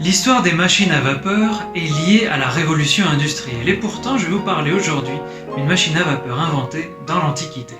L'histoire des machines à vapeur est liée à la révolution industrielle et pourtant je vais vous parler aujourd'hui d'une machine à vapeur inventée dans l'Antiquité.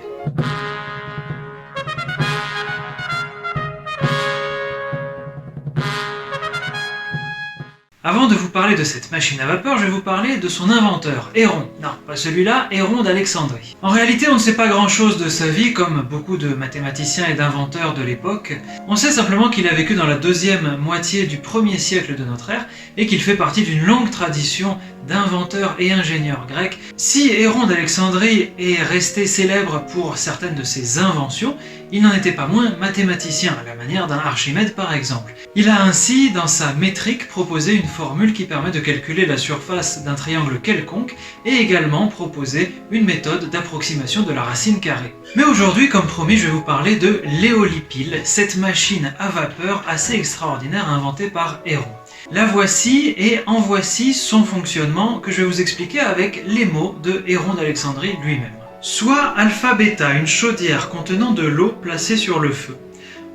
Avant de vous parler de cette machine à vapeur, je vais vous parler de son inventeur, Héron. Non, pas celui-là, Héron d'Alexandrie. En réalité, on ne sait pas grand-chose de sa vie, comme beaucoup de mathématiciens et d'inventeurs de l'époque. On sait simplement qu'il a vécu dans la deuxième moitié du 1er siècle de notre ère, et qu'il fait partie d'une longue tradition d'inventeurs et ingénieurs grecs. Si Héron d'Alexandrie est resté célèbre pour certaines de ses inventions, il n'en était pas moins mathématicien, à la manière d'un Archimède par exemple. Il a ainsi, dans sa métrique, proposé une formule qui permet de calculer la surface d'un triangle quelconque et également proposé une méthode d'approximation de la racine carrée. Mais aujourd'hui, comme promis, je vais vous parler de l'éolipile, cette machine à vapeur assez extraordinaire inventée par Héron. La voici et en voici son fonctionnement que je vais vous expliquer avec les mots de Héron d'Alexandrie lui-même. Soit alpha-bêta, une chaudière contenant de l'eau placée sur le feu.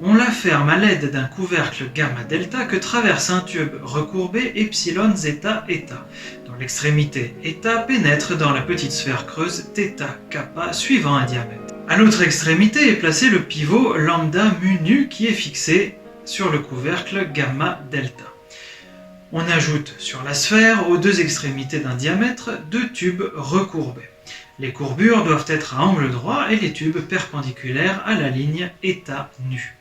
On la ferme à l'aide d'un couvercle gamma-delta que traverse un tube recourbé epsilon zeta eta, dont l'extrémité eta pénètre dans la petite sphère creuse θ kappa suivant un diamètre. À l'autre extrémité est placé le pivot lambda mu nu qui est fixé sur le couvercle gamma-delta. On ajoute sur la sphère, aux deux extrémités d'un diamètre, deux tubes recourbés. Les courbures doivent être à angle droit et les tubes perpendiculaires à la ligne eta nu.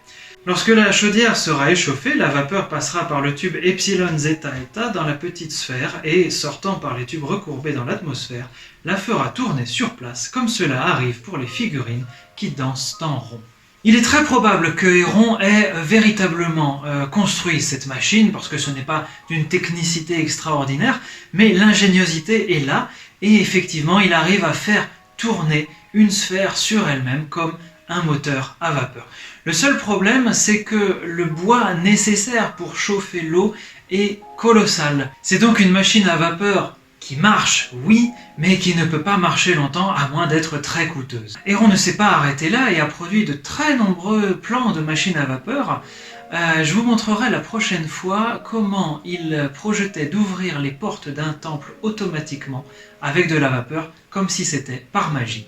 Lorsque la chaudière sera échauffée, la vapeur passera par le tube epsilon zeta eta dans la petite sphère et, sortant par les tubes recourbés dans l'atmosphère, la fera tourner sur place, comme cela arrive pour les figurines qui dansent en rond. Il est très probable que Héron ait véritablement construit cette machine, parce que ce n'est pas d'une technicité extraordinaire, mais l'ingéniosité est là, et effectivement il arrive à faire tourner une sphère sur elle-même comme un moteur à vapeur. Le seul problème, c'est que le bois nécessaire pour chauffer l'eau est colossal. C'est donc une machine à vapeur qui marche, oui, mais qui ne peut pas marcher longtemps à moins d'être très coûteuse. Héron ne s'est pas arrêté là et a produit de très nombreux plans de machines à vapeur. Je vous montrerai la prochaine fois comment il projetait d'ouvrir les portes d'un temple automatiquement avec de la vapeur, comme si c'était par magie.